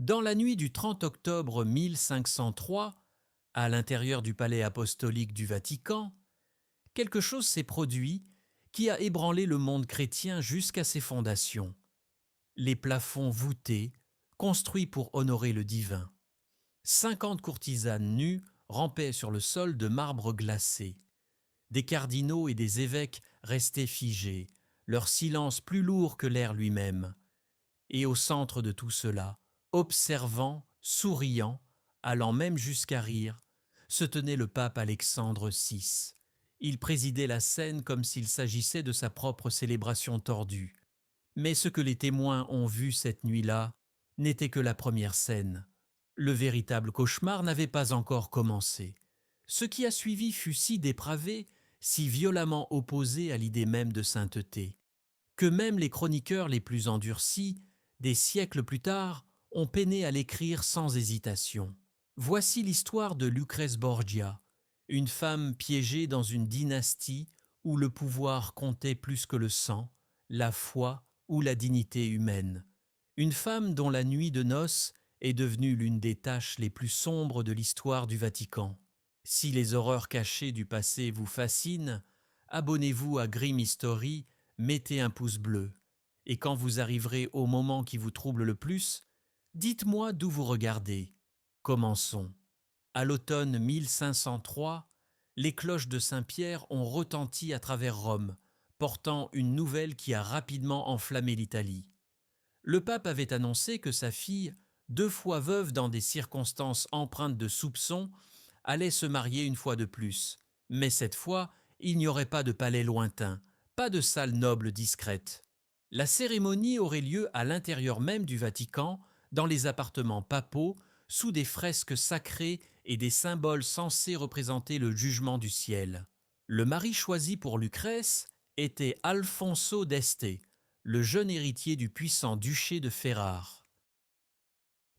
Dans la nuit du 30 octobre 1503, à l'intérieur du palais apostolique du Vatican, quelque chose s'est produit qui a ébranlé le monde chrétien jusqu'à ses fondations. Les plafonds voûtés, construits pour honorer le divin. 50 courtisanes nues rampaient sur le sol de marbre glacé. Des cardinaux et des évêques restaient figés, leur silence plus lourd que l'air lui-même. Et au centre de tout cela, observant, souriant, allant même jusqu'à rire, se tenait le pape Alexandre VI. Il présidait la scène comme s'il s'agissait de sa propre célébration tordue. Mais ce que les témoins ont vu cette nuit-là n'était que la première scène. Le véritable cauchemar n'avait pas encore commencé. Ce qui a suivi fut si dépravé, si violemment opposé à l'idée même de sainteté, que même les chroniqueurs les plus endurcis, des siècles plus tard, ont peiné à l'écrire sans hésitation. Voici l'histoire de Lucrèce Borgia, une femme piégée dans une dynastie où le pouvoir comptait plus que le sang, la foi ou la dignité humaine. Une femme dont la nuit de noces est devenue l'une des tâches les plus sombres de l'histoire du Vatican. Si les horreurs cachées du passé vous fascinent, abonnez-vous à Grim History, mettez un pouce bleu. Et quand vous arriverez au moment qui vous trouble le plus, dites-moi d'où vous regardez. Commençons. À l'automne 1503, les cloches de Saint-Pierre ont retenti à travers Rome, portant une nouvelle qui a rapidement enflammé l'Italie. Le pape avait annoncé que sa fille, 2 fois veuve dans des circonstances empreintes de soupçons, allait se marier une fois de plus. Mais cette fois, il n'y aurait pas de palais lointain, pas de salle noble discrète. La cérémonie aurait lieu à l'intérieur même du Vatican, dans les appartements papaux, sous des fresques sacrées et des symboles censés représenter le jugement du ciel. Le mari choisi pour Lucrèce était Alfonso d'Este, le jeune héritier du puissant duché de Ferrare.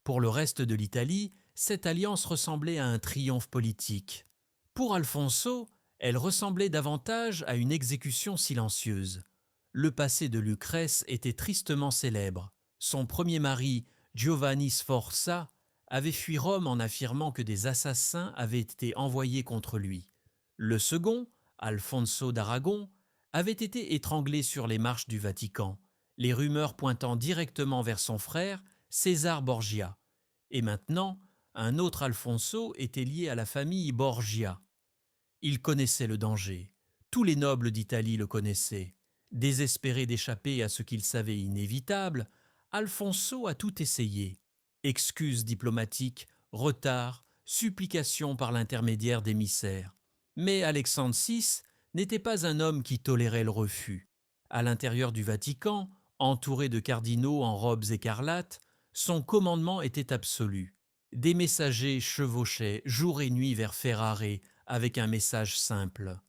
Pour le reste de l'Italie, cette alliance ressemblait à un triomphe politique. Pour Alfonso, elle ressemblait davantage à une exécution silencieuse. Le passé de Lucrèce était tristement célèbre. Son premier mari, Giovanni Sforza, avait fui Rome en affirmant que des assassins avaient été envoyés contre lui. Le second, Alfonso d'Aragon, avait été étranglé sur les marches du Vatican, les rumeurs pointant directement vers son frère, César Borgia. Et maintenant, un autre Alfonso était lié à la famille Borgia. Il connaissait le danger. Tous les nobles d'Italie le connaissaient. Désespéré d'échapper à ce qu'il savait inévitable, Alfonso a tout essayé. Excuses diplomatiques, retards, supplications par l'intermédiaire d'émissaires. Mais Alexandre VI n'était pas un homme qui tolérait le refus. À l'intérieur du Vatican, entouré de cardinaux en robes écarlates, son commandement était absolu. Des messagers chevauchaient jour et nuit vers Ferrare avec un message simple.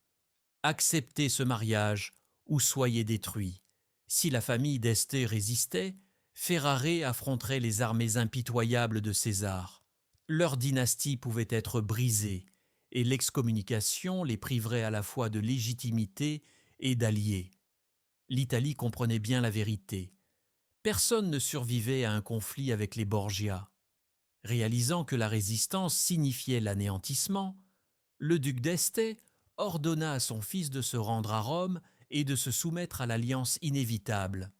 Acceptez ce mariage ou soyez détruits. Si la famille d'Este résistait, Ferrare affronterait les armées impitoyables de César. Leur dynastie pouvait être brisée et l'excommunication les priverait à la fois de légitimité et d'alliés. L'Italie comprenait bien la vérité. Personne ne survivait à un conflit avec les Borgia. Réalisant que la résistance signifiait l'anéantissement, le duc d'Este ordonna à son fils de se rendre à Rome et de se soumettre à l'alliance inévitable.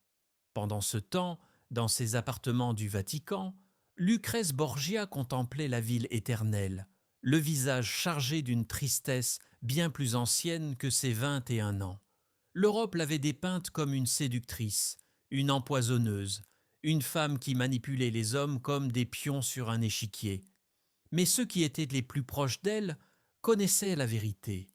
Pendant ce temps, dans ses appartements du Vatican, Lucrèce Borgia contemplait la ville éternelle, le visage chargé d'une tristesse bien plus ancienne que ses 21 ans. L'Europe l'avait dépeinte comme une séductrice, une empoisonneuse, une femme qui manipulait les hommes comme des pions sur un échiquier. Mais ceux qui étaient les plus proches d'elle connaissaient la vérité.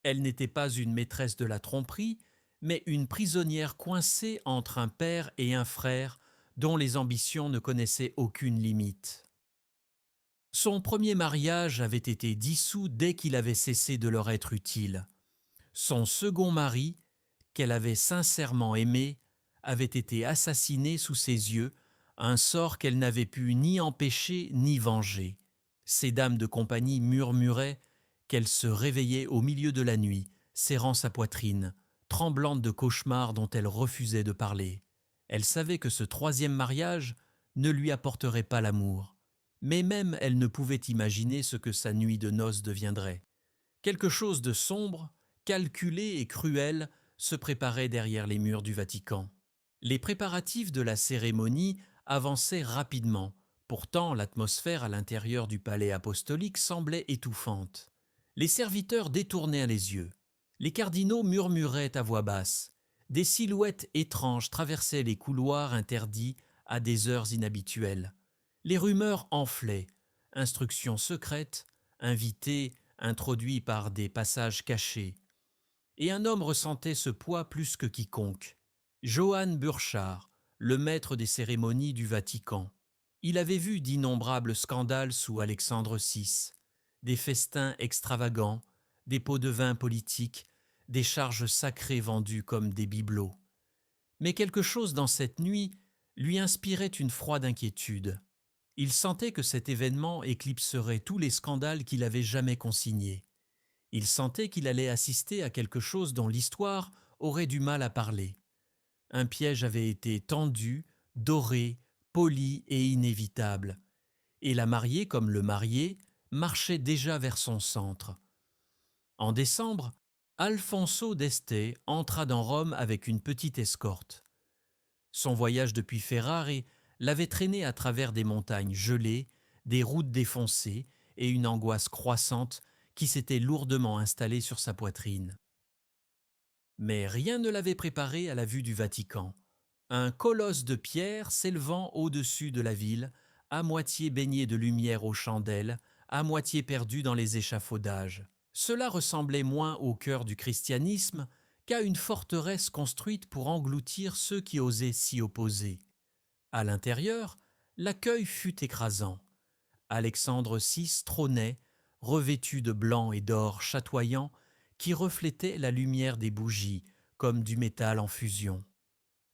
Elle n'était pas une maîtresse de la tromperie, mais une prisonnière coincée entre un père et un frère dont les ambitions ne connaissaient aucune limite. Son premier mariage avait été dissous dès qu'il avait cessé de leur être utile. Son second mari, qu'elle avait sincèrement aimé, avait été assassiné sous ses yeux, un sort qu'elle n'avait pu ni empêcher ni venger. Ses dames de compagnie murmuraient qu'elle se réveillait au milieu de la nuit, serrant sa poitrine, tremblante de cauchemars dont elle refusait de parler. Elle savait que ce troisième mariage ne lui apporterait pas l'amour. Mais même elle ne pouvait imaginer ce que sa nuit de noces deviendrait. Quelque chose de sombre, calculé et cruel se préparait derrière les murs du Vatican. Les préparatifs de la cérémonie avançaient rapidement. Pourtant, l'atmosphère à l'intérieur du palais apostolique semblait étouffante. Les serviteurs détournaient les yeux. Les cardinaux murmuraient à voix basse. Des silhouettes étranges traversaient les couloirs interdits à des heures inhabituelles. Les rumeurs enflaient. Instructions secrètes, invités, introduits par des passages cachés. Et un homme ressentait ce poids plus que quiconque. Johann Burchard, le maître des cérémonies du Vatican. Il avait vu d'innombrables scandales sous Alexandre VI, des festins extravagants, des pots de vin politiques, des charges sacrées vendues comme des bibelots. Mais quelque chose dans cette nuit lui inspirait une froide inquiétude. Il sentait que cet événement éclipserait tous les scandales qu'il avait jamais consignés. Il sentait qu'il allait assister à quelque chose dont l'histoire aurait du mal à parler. Un piège avait été tendu, doré, poli et inévitable. Et la mariée comme le marié marchait déjà vers son centre. En décembre, Alfonso d'Este entra dans Rome avec une petite escorte. Son voyage depuis Ferrare l'avait traîné à travers des montagnes gelées, des routes défoncées et une angoisse croissante qui s'était lourdement installée sur sa poitrine. Mais rien ne l'avait préparé à la vue du Vatican. Un colosse de pierre s'élevant au-dessus de la ville, à moitié baigné de lumière aux chandelles, à moitié perdu dans les échafaudages. Cela ressemblait moins au cœur du christianisme qu'à une forteresse construite pour engloutir ceux qui osaient s'y opposer. À l'intérieur, l'accueil fut écrasant. Alexandre VI trônait, revêtu de blanc et d'or chatoyant, qui reflétait la lumière des bougies, comme du métal en fusion.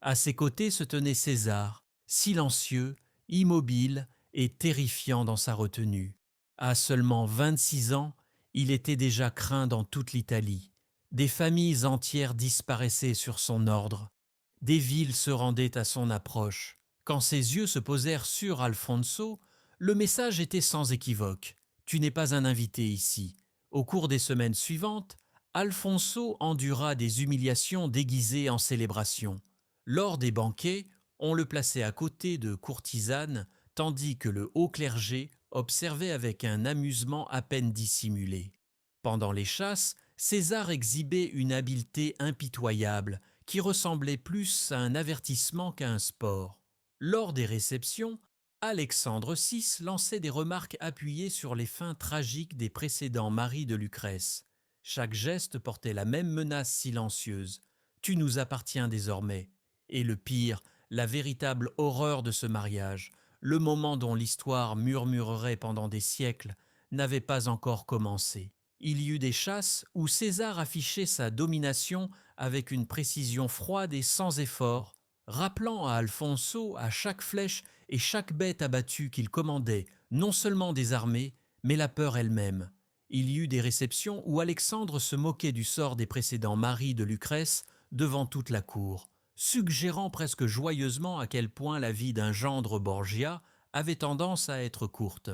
À ses côtés se tenait César, silencieux, immobile et terrifiant dans sa retenue. À seulement 26 ans, il était déjà craint dans toute l'Italie. Des familles entières disparaissaient sur son ordre. Des villes se rendaient à son approche. Quand ses yeux se posèrent sur Alfonso, le message était sans équivoque. « Tu n'es pas un invité ici. » Au cours des semaines suivantes, Alfonso endura des humiliations déguisées en célébration. Lors des banquets, on le plaçait à côté de courtisanes, tandis que le haut clergé observait avec un amusement à peine dissimulé. Pendant les chasses, César exhibait une habileté impitoyable qui ressemblait plus à un avertissement qu'à un sport. Lors des réceptions, Alexandre VI lançait des remarques appuyées sur les fins tragiques des précédents maris de Lucrèce. Chaque geste portait la même menace silencieuse. « Tu nous appartiens désormais. » Et le pire, la véritable horreur de ce mariage, le moment dont l'histoire murmurerait pendant des siècles, n'avait pas encore commencé. Il y eut des chasses où César affichait sa domination avec une précision froide et sans effort, rappelant à Alfonso à chaque flèche et chaque bête abattue qu'il commandait non seulement des armées, mais la peur elle-même. Il y eut des réceptions où Alexandre se moquait du sort des précédents maris de Lucrèce devant toute la cour, suggérant presque joyeusement à quel point la vie d'un gendre Borgia avait tendance à être courte.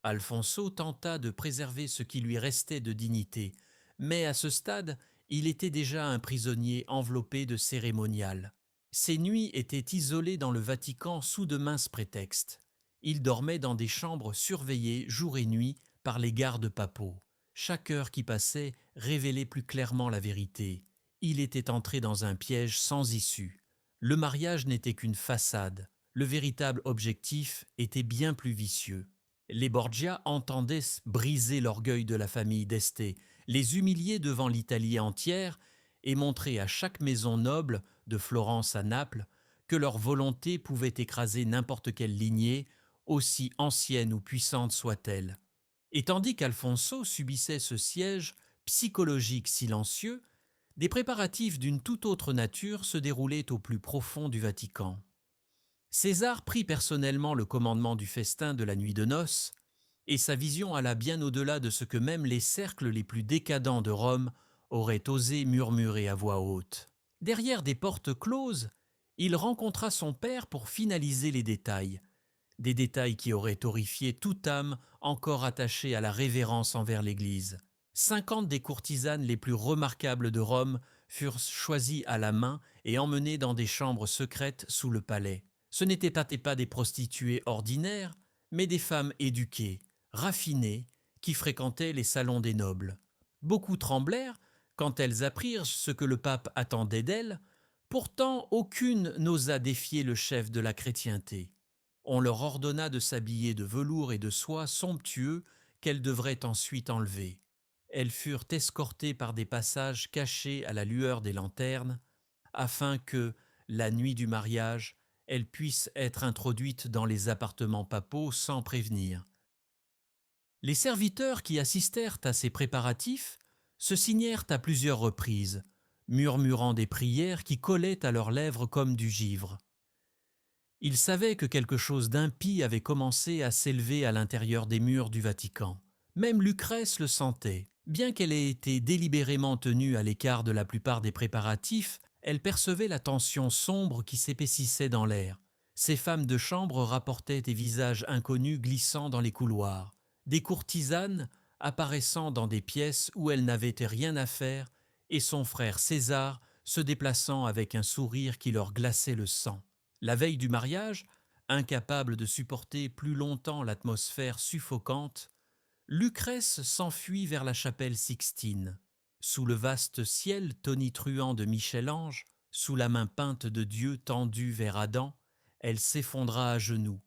Alfonso tenta de préserver ce qui lui restait de dignité, mais à ce stade, il était déjà un prisonnier enveloppé de cérémonial. Ses nuits étaient isolées dans le Vatican sous de minces prétextes. Il dormait dans des chambres surveillées jour et nuit par les gardes papaux. Chaque heure qui passait révélait plus clairement la vérité. Il était entré dans un piège sans issue. Le mariage n'était qu'une façade. Le véritable objectif était bien plus vicieux. Les Borgia entendaient briser l'orgueil de la famille d'Este, les humilier devant l'Italie entière et montrer à chaque maison noble, de Florence à Naples, que leur volonté pouvait écraser n'importe quelle lignée, aussi ancienne ou puissante soit-elle. Et tandis qu'Alfonso subissait ce siège psychologique silencieux, des préparatifs d'une toute autre nature se déroulaient au plus profond du Vatican. César prit personnellement le commandement du festin de la nuit de noces, et sa vision alla bien au-delà de ce que même les cercles les plus décadents de Rome auraient osé murmurer à voix haute. Derrière des portes closes, Il rencontra son père pour finaliser les détails, des détails qui auraient horrifié toute âme encore attachée à la révérence envers l'Église. 50 des courtisanes les plus remarquables de Rome furent choisies à la main et emmenées dans des chambres secrètes sous le palais. Ce n'étaient pas des prostituées ordinaires, mais des femmes éduquées, raffinées, qui fréquentaient les salons des nobles. Beaucoup tremblèrent quand elles apprirent ce que le pape attendait d'elles, pourtant aucune n'osa défier le chef de la chrétienté. On leur ordonna de s'habiller de velours et de soie somptueux qu'elles devraient ensuite enlever. Elles furent escortées par des passages cachés à la lueur des lanternes, afin que, la nuit du mariage, elles puissent être introduites dans les appartements papaux sans prévenir. Les serviteurs qui assistèrent à ces préparatifs se signèrent à plusieurs reprises, murmurant des prières qui collaient à leurs lèvres comme du givre. Ils savaient que quelque chose d'impie avait commencé à s'élever à l'intérieur des murs du Vatican. Même Lucrèce le sentait. Bien qu'elle ait été délibérément tenue à l'écart de la plupart des préparatifs, elle percevait la tension sombre qui s'épaississait dans l'air. Ces femmes de chambre rapportaient des visages inconnus glissant dans les couloirs, des courtisanes apparaissant dans des pièces où elles n'avaient rien à faire, et son frère César se déplaçant avec un sourire qui leur glaçait le sang. La veille du mariage, incapable de supporter plus longtemps l'atmosphère suffocante, Lucrèce s'enfuit vers la chapelle Sixtine. Sous le vaste ciel tonitruant de Michel-Ange, sous la main peinte de Dieu tendue vers Adam, elle s'effondra à genoux.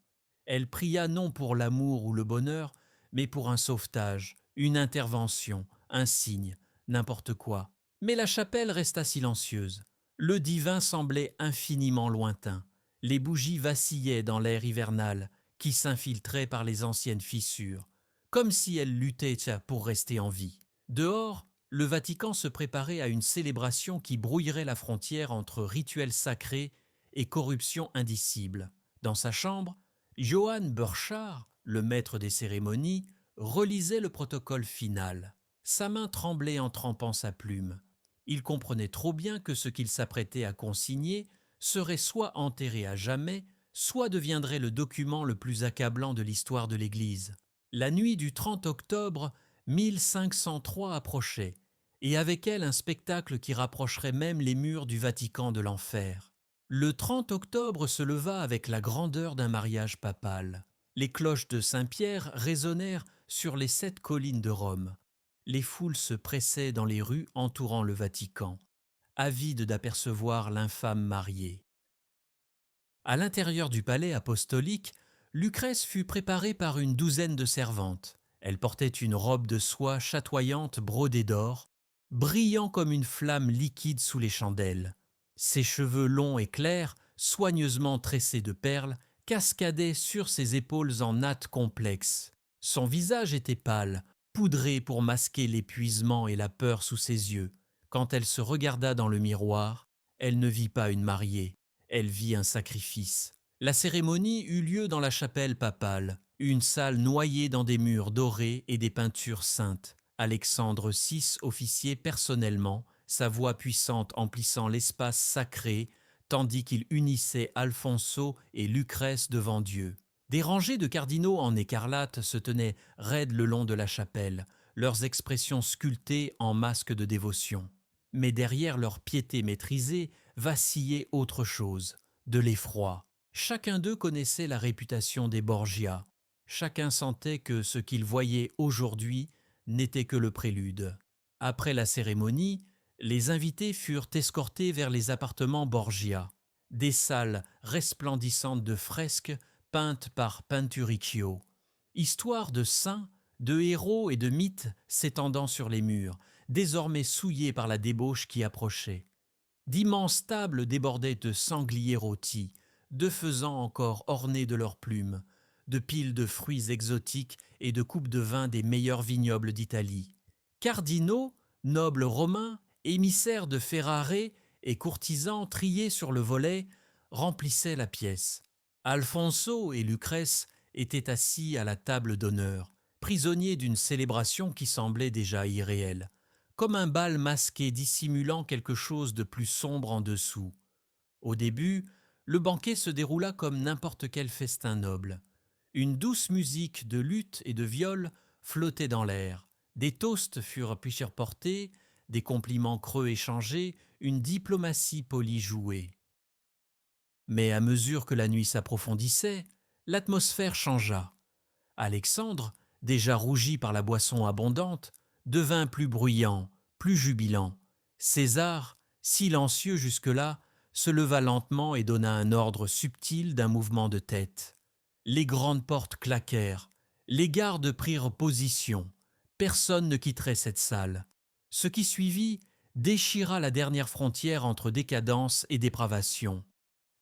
Elle pria non pour l'amour ou le bonheur, mais pour un sauvetage, une intervention, un signe, n'importe quoi. Mais la chapelle resta silencieuse. Le divin semblait infiniment lointain. Les bougies vacillaient dans l'air hivernal qui s'infiltrait par les anciennes fissures, comme si elles luttaient pour rester en vie. Dehors, le Vatican se préparait à une célébration qui brouillerait la frontière entre rituel sacré et corruption indicible. Dans sa chambre, Johann Burchard, le maître des cérémonies, relisait le protocole final. Sa main tremblait en trempant sa plume. Il comprenait trop bien que ce qu'il s'apprêtait à consigner serait soit enterré à jamais, soit deviendrait le document le plus accablant de l'histoire de l'Église. La nuit du 30 octobre 1503 approchait, et avec elle un spectacle qui rapprocherait même les murs du Vatican de l'enfer. Le 30 octobre se leva avec la grandeur d'un mariage papal. Les cloches de Saint-Pierre résonnèrent sur les 7 collines de Rome. Les foules se pressaient dans les rues entourant le Vatican, avides d'apercevoir l'infâme mariée. À l'intérieur du palais apostolique, Lucrèce fut préparée par une douzaine de servantes. Elle portait une robe de soie chatoyante brodée d'or, brillant comme une flamme liquide sous les chandelles. Ses cheveux longs et clairs, soigneusement tressés de perles, cascadaient sur ses épaules en nattes complexes. Son visage était pâle, poudré pour masquer l'épuisement et la peur sous ses yeux. Quand elle se regarda dans le miroir, elle ne vit pas une mariée, elle vit un sacrifice. La cérémonie eut lieu dans la chapelle papale, une salle noyée dans des murs dorés et des peintures saintes. Alexandre VI officiait personnellement, sa voix puissante emplissant l'espace sacré, tandis qu'il unissait Alfonso et Lucrèce devant Dieu. Des rangées de cardinaux en écarlate se tenaient raides le long de la chapelle, leurs expressions sculptées en masques de dévotion. Mais derrière leur piété maîtrisée vacillait autre chose, de l'effroi. Chacun d'eux connaissait la réputation des Borgia. Chacun sentait que ce qu'il voyait aujourd'hui n'était que le prélude. Après la cérémonie, les invités furent escortés vers les appartements Borgia, des salles resplendissantes de fresques peintes par Pinturicchio. Histoire de saints, de héros et de mythes s'étendant sur les murs, désormais souillés par la débauche qui approchait. D'immenses tables débordaient de sangliers rôtis, de faisans encore ornés de leurs plumes, de piles de fruits exotiques et de coupes de vin des meilleurs vignobles d'Italie. Cardinaux, nobles romains, émissaires de Ferrare et courtisans triés sur le volet remplissaient la pièce. Alfonso et Lucrèce étaient assis à la table d'honneur, prisonniers d'une célébration qui semblait déjà irréelle, comme un bal masqué dissimulant quelque chose de plus sombre en dessous. Au début, le banquet se déroula comme n'importe quel festin noble. Une douce musique de luth et de viol flottait dans l'air. Des toasts furent portés, des compliments creux échangés, une diplomatie polie jouée. Mais à mesure que la nuit s'approfondissait, l'atmosphère changea. Alexandre, déjà rougi par la boisson abondante, devint plus bruyant, plus jubilant. César, silencieux jusque-là, se leva lentement et donna un ordre subtil d'un mouvement de tête. Les grandes portes claquèrent, les gardes prirent position. Personne ne quitterait cette salle. Ce qui suivit déchira la dernière frontière entre décadence et dépravation.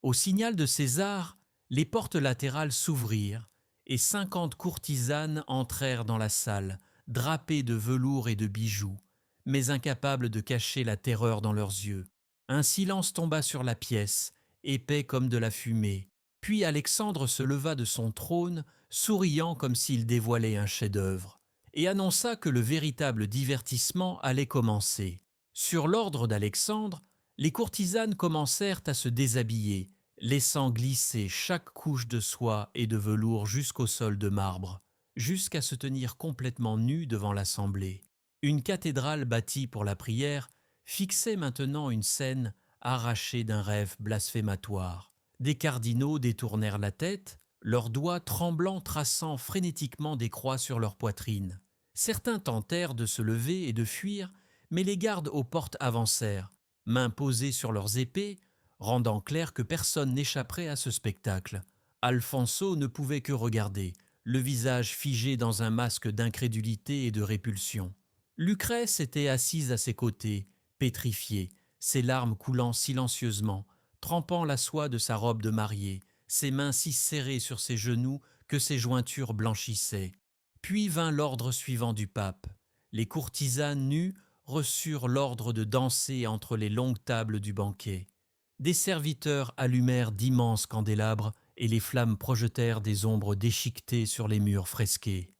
Au signal de César, les portes latérales s'ouvrirent et 50 courtisanes entrèrent dans la salle, drapées de velours et de bijoux, mais incapables de cacher la terreur dans leurs yeux. Un silence tomba sur la pièce, épais comme de la fumée. Puis Alexandre se leva de son trône, souriant comme s'il dévoilait un chef-d'œuvre, et annonça que le véritable divertissement allait commencer. Sur l'ordre d'Alexandre, les courtisanes commencèrent à se déshabiller, laissant glisser chaque couche de soie et de velours jusqu'au sol de marbre, jusqu'à se tenir complètement nues devant l'assemblée. Une cathédrale bâtie pour la prière fixait maintenant une scène arrachée d'un rêve blasphématoire. Des cardinaux détournèrent la tête, leurs doigts tremblants traçant frénétiquement des croix sur leur poitrine. Certains tentèrent de se lever et de fuir, mais les gardes aux portes avancèrent, mains posées sur leurs épées, rendant clair que personne n'échapperait à ce spectacle. Alfonso ne pouvait que regarder, le visage figé dans un masque d'incrédulité et de répulsion. Lucrèce était assise à ses côtés, pétrifiée, ses larmes coulant silencieusement, trempant la soie de sa robe de mariée, ses mains si serrées sur ses genoux que ses jointures blanchissaient. Puis vint l'ordre suivant du pape. Les courtisanes nues reçurent l'ordre de danser entre les longues tables du banquet. Des serviteurs allumèrent d'immenses candélabres et les flammes projetèrent des ombres déchiquetées sur les murs fresqués.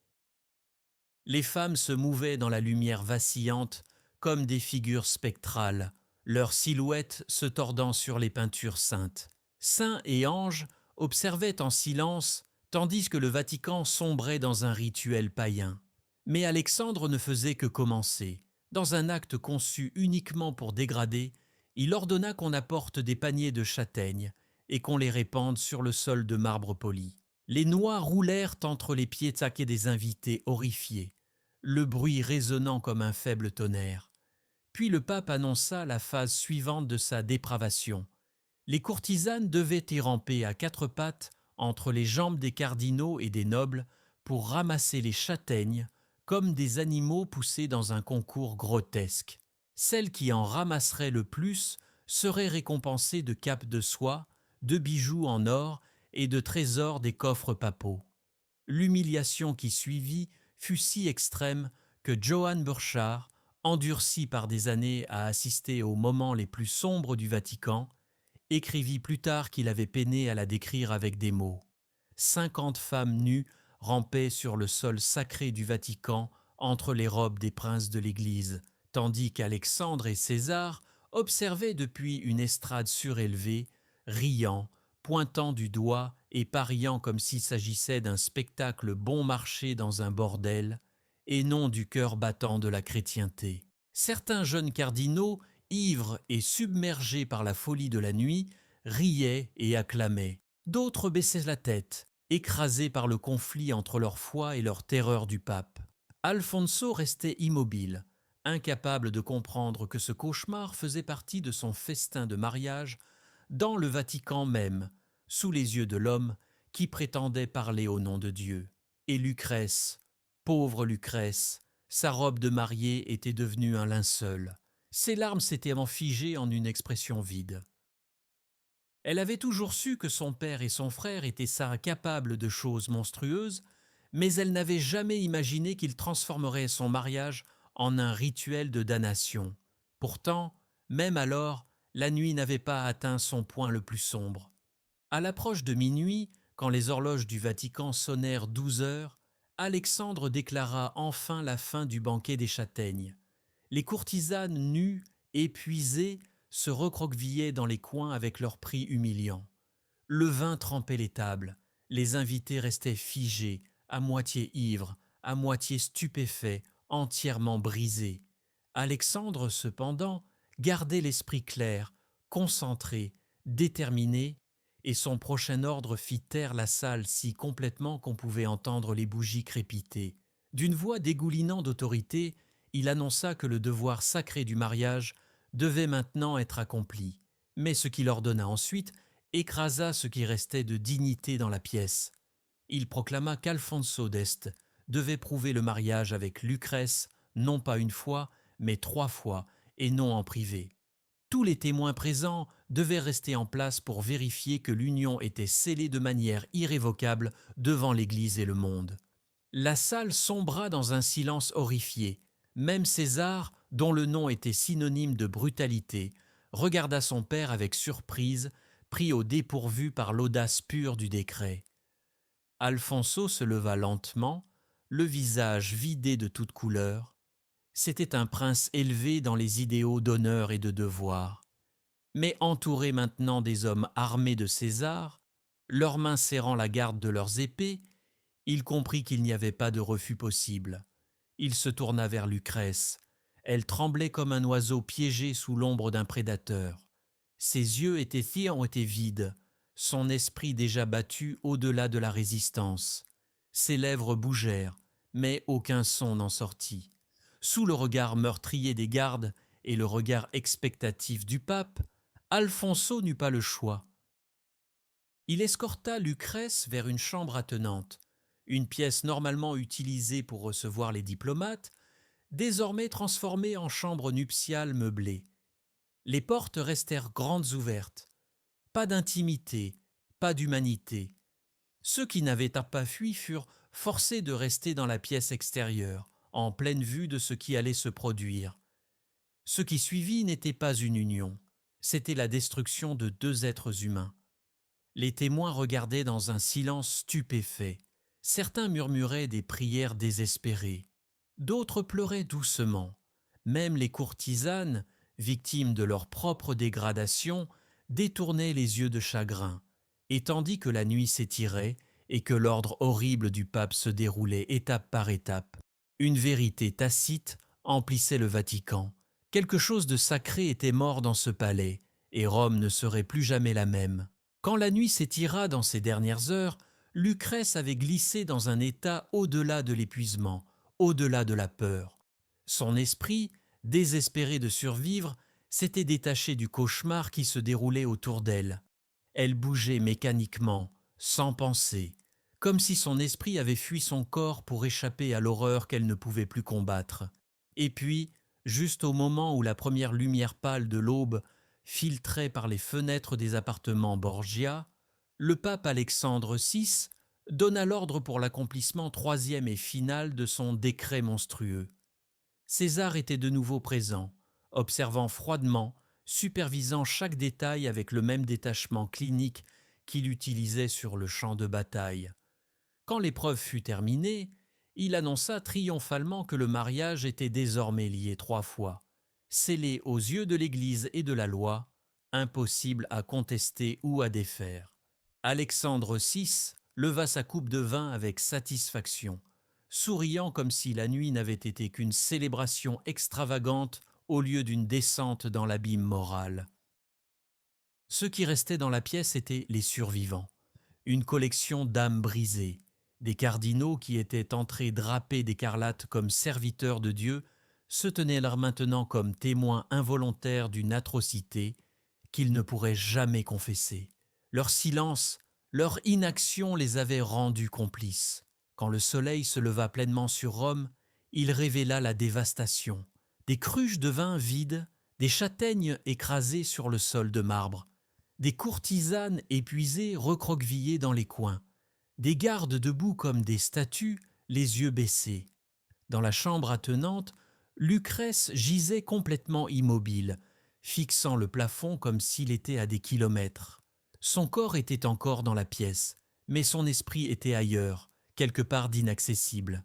Les femmes se mouvaient dans la lumière vacillante comme des figures spectrales, leurs silhouettes se tordant sur les peintures saintes. Saints et anges observaient en silence, tandis que le Vatican sombrait dans un rituel païen. Mais Alexandre ne faisait que commencer. Dans un acte conçu uniquement pour dégrader, il ordonna qu'on apporte des paniers de châtaignes et qu'on les répande sur le sol de marbre poli. Les noix roulèrent entre les pieds taqués des invités horrifiés, le bruit résonnant comme un faible tonnerre. Puis le pape annonça la phase suivante de sa dépravation. Les courtisanes devaient y ramper à quatre pattes entre les jambes des cardinaux et des nobles pour ramasser les châtaignes comme des animaux poussés dans un concours grotesque. Celle qui en ramasserait le plus serait récompensée de capes de soie, de bijoux en or et de trésors des coffres papaux. L'humiliation qui suivit fut si extrême que Johann Burchard, endurci par des années à assister aux moments les plus sombres du Vatican, écrivit plus tard qu'il avait peiné à la décrire avec des mots. 50 femmes nues rampaient sur le sol sacré du Vatican entre les robes des princes de l'Église, tandis qu'Alexandre et César observaient depuis une estrade surélevée, riant, pointant du doigt et pariant comme s'il s'agissait d'un spectacle bon marché dans un bordel, et non du cœur battant de la chrétienté. Certains jeunes cardinaux, ivres et submergés par la folie de la nuit, riaient et acclamaient. D'autres baissaient la tête, écrasés par le conflit entre leur foi et leur terreur du pape. Alfonso restait immobile, incapable de comprendre que ce cauchemar faisait partie de son festin de mariage dans le Vatican même, sous les yeux de l'homme qui prétendait parler au nom de Dieu. Et Lucrèce, pauvre Lucrèce, sa robe de mariée était devenue un linceul. Ses larmes s'étaient figées en une expression vide. Elle avait toujours su que son père et son frère étaient capables de choses monstrueuses, mais elle n'avait jamais imaginé qu'ils transformeraient son mariage en un rituel de damnation. Pourtant, même alors, la nuit n'avait pas atteint son point le plus sombre. À l'approche de minuit, quand les horloges du Vatican sonnèrent 12 heures, Alexandre déclara enfin la fin du banquet des châtaignes. Les courtisanes nues, épuisées, se recroquevillaient dans les coins avec leurs prix humiliants. Le vin trempait les tables, les invités restaient figés, à moitié ivres, à moitié stupéfaits, entièrement brisés. Alexandre, cependant, gardait l'esprit clair, concentré, déterminé, et son prochain ordre fit taire la salle si complètement qu'on pouvait entendre les bougies crépiter. D'une voix dégoulinant d'autorité, il annonça que le devoir sacré du mariage devait maintenant être accompli. Mais ce qu'il ordonna ensuite écrasa ce qui restait de dignité dans la pièce. Il proclama qu'Alfonso d'Este devait prouver le mariage avec Lucrèce, non pas une fois, mais 3 fois, et non en privé. Tous les témoins présents devaient rester en place pour vérifier que l'union était scellée de manière irrévocable devant l'Église et le monde. La salle sombra dans un silence horrifié. Même César, dont le nom était synonyme de brutalité, regarda son père avec surprise, pris au dépourvu par l'audace pure du décret. Alfonso se leva lentement, le visage vidé de toute couleur. C'était un prince élevé dans les idéaux d'honneur et de devoir. Mais entouré maintenant des hommes armés de César, leurs mains serrant la garde de leurs épées, il comprit qu'il n'y avait pas de refus possible. Il se tourna vers Lucrèce. Elle tremblait comme un oiseau piégé sous l'ombre d'un prédateur. Ses yeux étaient vides, son esprit déjà battu au-delà de la résistance. Ses lèvres bougèrent, mais aucun son n'en sortit. Sous le regard meurtrier des gardes et le regard expectatif du pape, Alfonso n'eut pas le choix. Il escorta Lucrèce vers une chambre attenante, une pièce normalement utilisée pour recevoir les diplomates, désormais transformée en chambre nuptiale meublée. Les portes restèrent grandes ouvertes. Pas d'intimité, pas d'humanité. Ceux qui n'avaient pas fui furent forcés de rester dans la pièce extérieure, en pleine vue de ce qui allait se produire. Ce qui suivit n'était pas une union, c'était la destruction de 2 êtres humains. Les témoins regardaient dans un silence stupéfait. Certains murmuraient des prières désespérées. D'autres pleuraient doucement. Même les courtisanes, victimes de leur propre dégradation, détournaient les yeux de chagrin. Et tandis que la nuit s'étirait et que l'ordre horrible du pape se déroulait étape par étape, une vérité tacite emplissait le Vatican. Quelque chose de sacré était mort dans ce palais, et Rome ne serait plus jamais la même. Quand la nuit s'étira dans ces dernières heures, Lucrèce avait glissé dans un état au-delà de l'épuisement, au-delà de la peur. Son esprit, désespéré de survivre, s'était détaché du cauchemar qui se déroulait autour d'elle. Elle bougeait mécaniquement, sans penser, comme si son esprit avait fui son corps pour échapper à l'horreur qu'elle ne pouvait plus combattre. Et puis, juste au moment où la première lumière pâle de l'aube filtrait par les fenêtres des appartements Borgia, le pape Alexandre VI donna l'ordre pour l'accomplissement 3e et final de son décret monstrueux. César était de nouveau présent, observant froidement, supervisant chaque détail avec le même détachement clinique qu'il utilisait sur le champ de bataille. Quand l'épreuve fut terminée, il annonça triomphalement que le mariage était désormais lié 3 fois, scellé aux yeux de l'Église et de la loi, impossible à contester ou à défaire. Alexandre VI leva sa coupe de vin avec satisfaction, souriant comme si la nuit n'avait été qu'une célébration extravagante au lieu d'une descente dans l'abîme moral. Ceux qui restaient dans la pièce étaient les survivants, une collection d'âmes brisées, des cardinaux qui étaient entrés drapés d'écarlate comme serviteurs de Dieu se tenaient là maintenant comme témoins involontaires d'une atrocité qu'ils ne pourraient jamais confesser. Leur silence, leur inaction les avait rendus complices. Quand le soleil se leva pleinement sur Rome, il révéla la dévastation. Des cruches de vin vides, des châtaignes écrasées sur le sol de marbre, des courtisanes épuisées recroquevillées dans les coins, des gardes debout comme des statues, les yeux baissés. Dans la chambre attenante, Lucrèce gisait complètement immobile, fixant le plafond comme s'il était à des kilomètres. Son corps était encore dans la pièce, mais son esprit était ailleurs, quelque part d'inaccessible.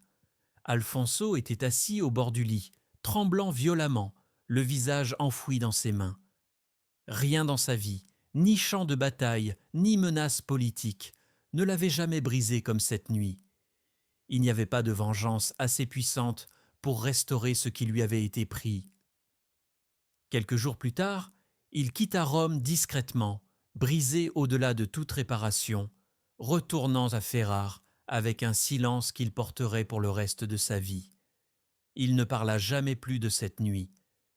Alfonso était assis au bord du lit, tremblant violemment, le visage enfoui dans ses mains. Rien dans sa vie, Ni champ de bataille, ni menace politique ne l'avaient jamais brisé comme cette nuit. Il n'y avait pas de vengeance assez puissante pour restaurer ce qui lui avait été pris. Quelques jours plus tard, il quitta Rome discrètement, brisé au-delà de toute réparation, retournant à Ferrare avec un silence qu'il porterait pour le reste de sa vie. Il ne parla jamais plus de cette nuit.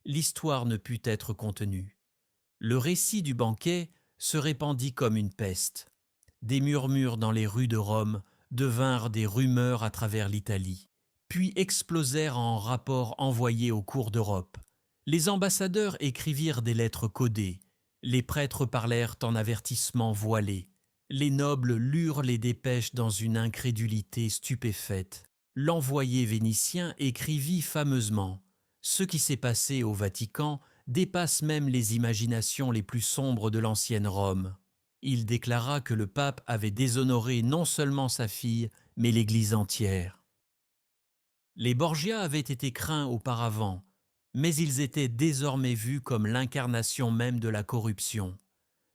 L'histoire ne put être contenue. Le récit du banquet se répandit comme une peste. Des murmures dans les rues de Rome devinrent des rumeurs à travers l'Italie, puis explosèrent en rapports envoyés aux cours d'Europe. Les ambassadeurs écrivirent des lettres codées, les prêtres parlèrent en avertissements voilés, les nobles lurent les dépêches dans une incrédulité stupéfaite. L'envoyé vénitien écrivit fameusement « Ce qui s'est passé au Vatican dépasse même les imaginations les plus sombres de l'ancienne Rome. » Il déclara que le pape avait déshonoré non seulement sa fille, mais l'Église entière. Les Borgia avaient été craints auparavant, mais ils étaient désormais vus comme l'incarnation même de la corruption.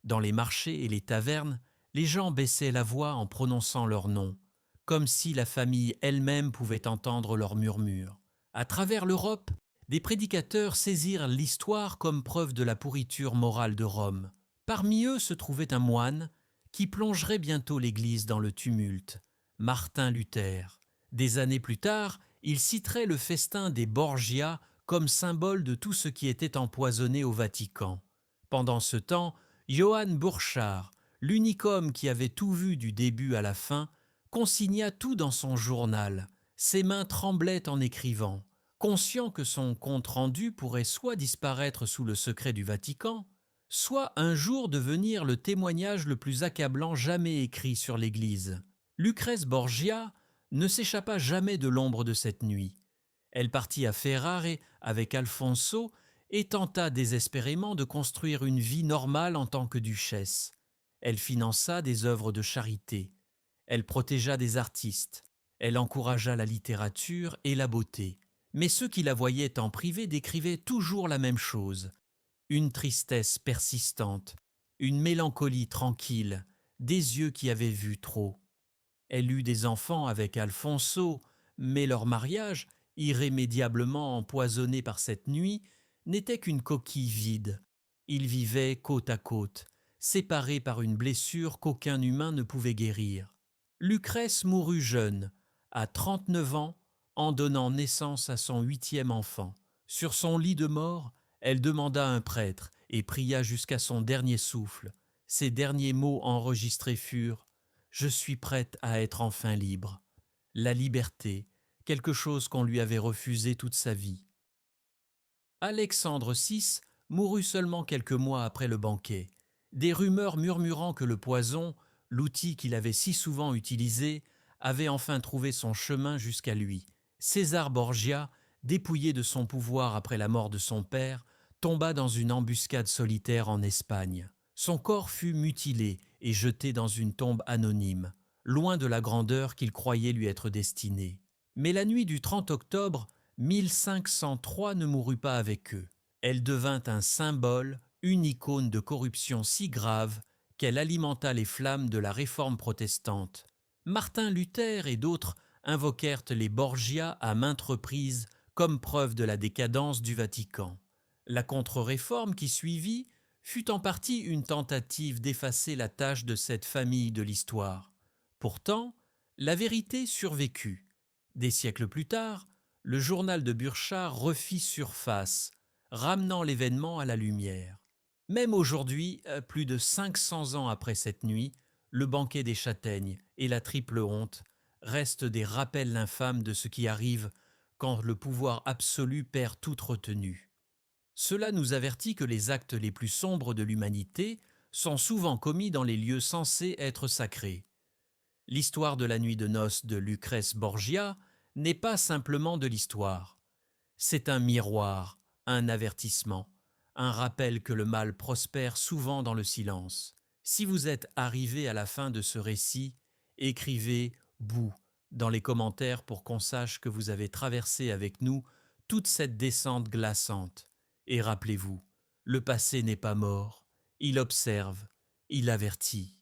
Dans les marchés et les tavernes, les gens baissaient la voix en prononçant leur nom, comme si la famille elle-même pouvait entendre leurs murmures. À travers l'Europe, des prédicateurs saisirent l'histoire comme preuve de la pourriture morale de Rome. Parmi eux se trouvait un moine qui plongerait bientôt l'Église dans le tumulte, Martin Luther. Des années plus tard, il citerait le festin des Borgia comme symbole de tout ce qui était empoisonné au Vatican. Pendant ce temps, Johann Burchard, l'unique homme qui avait tout vu du début à la fin, consigna tout dans son journal. Ses mains tremblaient en écrivant. Conscient que son compte-rendu pourrait soit disparaître sous le secret du Vatican, soit un jour devenir le témoignage le plus accablant jamais écrit sur l'Église. Lucrèce Borgia ne s'échappa jamais de l'ombre de cette nuit. Elle partit à Ferrare avec Alfonso et tenta désespérément de construire une vie normale en tant que duchesse. Elle finança des œuvres de charité. Elle protégea des artistes. Elle encouragea la littérature et la beauté. Mais ceux qui la voyaient en privé décrivaient toujours la même chose. Une tristesse persistante, une mélancolie tranquille, des yeux qui avaient vu trop. Elle eut des enfants avec Alfonso, mais leur mariage, irrémédiablement empoisonné par cette nuit, n'était qu'une coquille vide. Ils vivaient côte à côte, séparés par une blessure qu'aucun humain ne pouvait guérir. Lucrèce mourut jeune, à 39 ans, en donnant naissance à son 8e enfant. Sur son lit de mort, elle demanda un prêtre et pria jusqu'à son dernier souffle. Ses derniers mots enregistrés furent « Je suis prête à être enfin libre ». La liberté, quelque chose qu'on lui avait refusé toute sa vie. Alexandre VI mourut seulement quelques mois après le banquet. Des rumeurs murmurant que le poison, l'outil qu'il avait si souvent utilisé, avait enfin trouvé son chemin jusqu'à lui. César Borgia, dépouillé de son pouvoir après la mort de son père, tomba dans une embuscade solitaire en Espagne. Son corps fut mutilé et jeté dans une tombe anonyme, loin de la grandeur qu'il croyait lui être destinée. Mais la nuit du 30 octobre 1503 ne mourut pas avec eux. Elle devint un symbole, une icône de corruption si grave qu'elle alimenta les flammes de la réforme protestante. Martin Luther et d'autres invoquèrent les Borgia à maintes reprises comme preuve de la décadence du Vatican. La contre-réforme qui suivit fut en partie une tentative d'effacer la tâche de cette famille de l'histoire. Pourtant, la vérité survécut. Des siècles plus tard, le journal de Burchard refit surface, ramenant l'événement à la lumière. Même aujourd'hui, plus de 500 ans après cette nuit, le banquet des châtaignes et la triple honte restent des rappels infâmes de ce qui arrive quand le pouvoir absolu perd toute retenue. Cela nous avertit que les actes les plus sombres de l'humanité sont souvent commis dans les lieux censés être sacrés. L'histoire de la nuit de noces de Lucrèce Borgia n'est pas simplement de l'histoire. C'est un miroir, un avertissement, un rappel que le mal prospère souvent dans le silence. Si vous êtes arrivé à la fin de ce récit, écrivez « bouh » dans les commentaires pour qu'on sache que vous avez traversé avec nous toute cette descente glaçante. Et rappelez-vous, le passé n'est pas mort, il observe, il avertit.